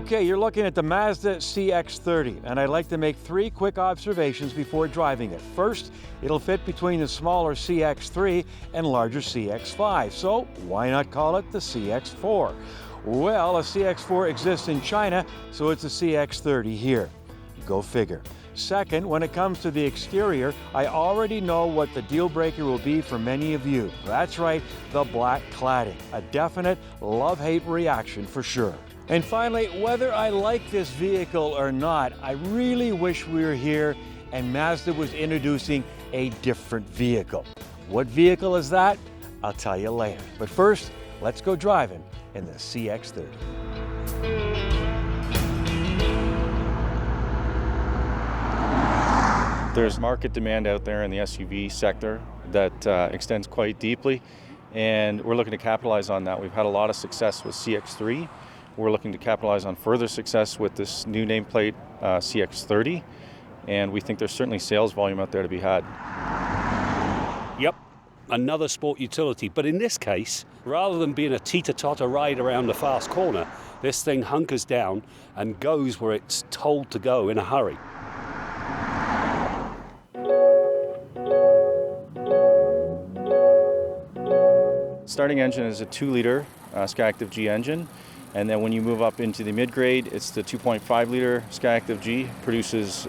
Okay, you're looking at the Mazda CX-30, and I'd like to make 3 quick observations before driving it. First, it'll fit between the smaller CX-3 and larger CX-5, so why not call it the CX-4? Well, a CX-4 exists in China, so it's a CX-30 here. Go figure. Second, when it comes to the exterior, I already know what the deal breaker will be for many of you. That's right, the black cladding. A definite love-hate reaction for sure. And finally, whether I like this vehicle or not, I really wish we were here and Mazda was introducing a different vehicle. What vehicle is that? I'll tell you later. But first, let's go driving in the CX-30. There's market demand out there in the SUV sector that extends quite deeply, and we're looking to capitalize on that. We've had a lot of success with CX-3. We're looking to capitalize on further success with this new nameplate CX-30, and we think there's certainly sales volume out there to be had. Yep, another sport utility, but in this case, rather than being a teeter-totter ride around a fast corner, this thing hunkers down and goes where it's told to go in a hurry. Starting engine is a 2-liter Skyactiv G engine, and then when you move up into the mid-grade, it's the 2.5-liter Skyactiv G. Produces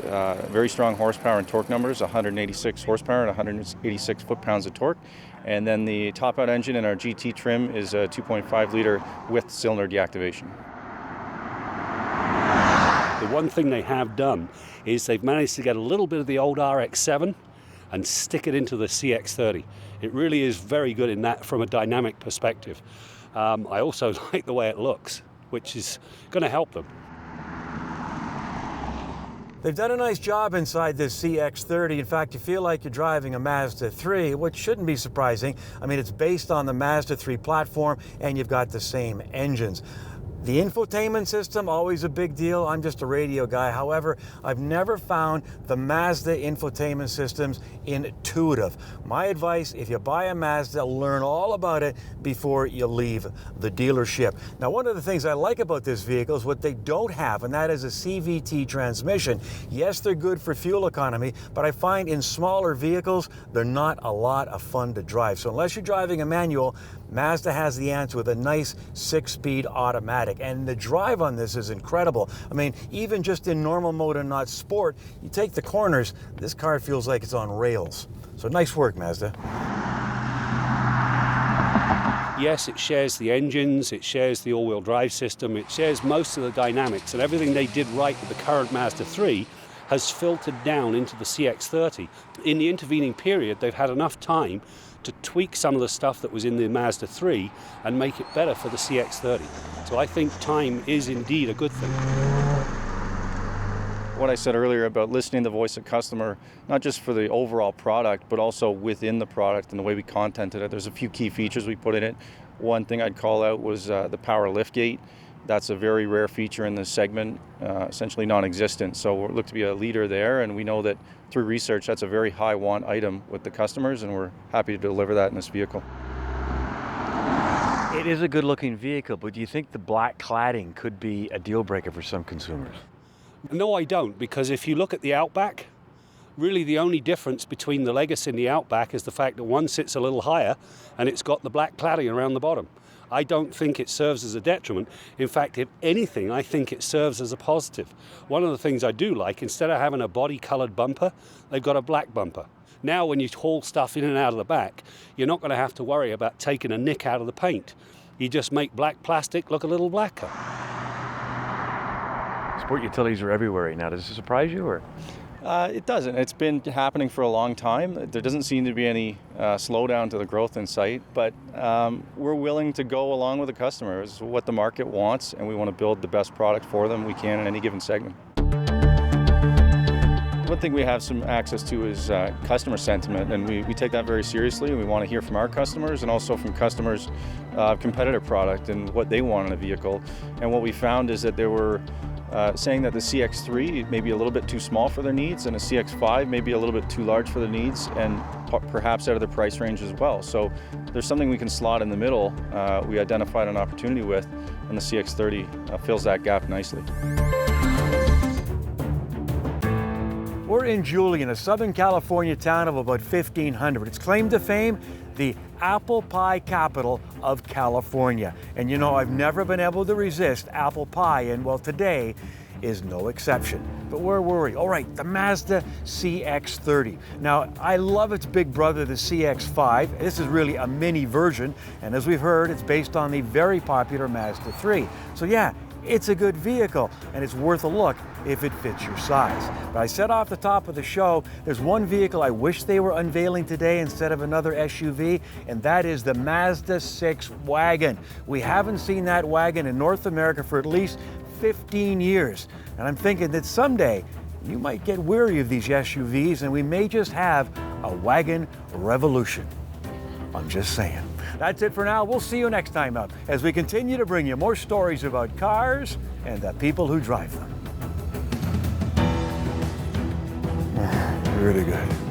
very strong horsepower and torque numbers, 186 horsepower and 186 foot-pounds of torque. And then the top-out engine in our GT trim is a 2.5-liter with cylinder deactivation. The one thing they have done is they've managed to get a little bit of the old RX-7 and stick it into the CX-30. It really is very good in that from a dynamic perspective. I also like the way it looks, which is going to help them. They've done a nice job inside this CX-30. In fact, you feel like you're driving a Mazda 3, which shouldn't be surprising. I mean, it's based on the Mazda 3 platform, and you've got the same engines. The infotainment system, always a big deal. I'm just a radio guy. However, I've never found the Mazda infotainment systems intuitive. My advice, if you buy a Mazda, learn all about it before you leave the dealership. Now, one of the things I like about this vehicle is what they don't have, and that is a CVT transmission. Yes, they're good for fuel economy, but I find in smaller vehicles, they're not a lot of fun to drive. So unless you're driving a manual, Mazda has the answer with a nice 6-speed automatic, and the drive on this is incredible. I mean, even just in normal mode and not sport, you take the corners, this car feels like it's on rails. So nice work, Mazda. Yes, it shares the engines, it shares the all-wheel drive system, it shares most of the dynamics, and everything they did right with the current Mazda 3 has filtered down into the CX-30. In the intervening period, they've had enough time to tweak some of the stuff that was in the Mazda 3 and make it better for the CX-30. So I think time is indeed a good thing. What I said earlier about listening to the voice of customer, not just for the overall product, but also within the product and the way we contented it. There's a few key features we put in it. One thing I'd call out was the power liftgate. That's a very rare feature in this segment, essentially non-existent. So we look to be a leader there, and we know that through research, that's a very high want item with the customers, and we're happy to deliver that in this vehicle. It is a good-looking vehicle, but do you think the black cladding could be a deal breaker for some consumers? No, I don't, because if you look at the OUTBACK, really the only difference between the Legacy and the OUTBACK is the fact that one sits a little higher and it's got the black cladding around the bottom. I don't think it serves as a detriment. In fact, if anything, I think it serves as a positive. One of the things I do like, instead of having a body-colored bumper, they've got a black bumper. Now, when you haul stuff in and out of the back, you're not going to have to worry about taking a nick out of the paint. You just make black plastic look a little blacker. Sport utilities are everywhere right now. Does this surprise you, or? It doesn't. It's been happening for a long time. There doesn't seem to be any slowdown to the growth in sight, but we're willing to go along with the customers, what the market wants, and we want to build the best product for them we can in any given segment. One thing we have some access to is customer sentiment, and we take that very seriously, and we want to hear from our customers and also from customers competitive product and what they want in a vehicle. And what we found is that there were saying that the CX-3 may be a little bit too small for their needs, and a CX-5 may be a little bit too large for their needs, and perhaps out of the price range as well. So there's something we can slot in the middle. We identified an opportunity with, and the CX-30 fills that gap nicely. We're in Julian, a Southern California town of about 1,500. It's claim to fame, the apple pie capital of California. And you know, I've never been able to resist apple pie, and well, today is no exception. But where were we? All right, the Mazda CX-30. Now, I love its big brother, the CX-5. This is really a mini version, and as we've heard, it's based on the very popular Mazda 3. So yeah, it's a good vehicle, and it's worth a look if it fits your size. But I said off the top of the show, there's one vehicle I wish they were unveiling today instead of another SUV, and that is the Mazda 6 wagon. We haven't seen that wagon in North America for at least 15 years. And I'm thinking that someday you might get weary of these SUVs and we may just have a wagon revolution. I'm just saying. That's it for now. We'll see you next time out as we continue to bring you more stories about cars and the people who drive them. Really good.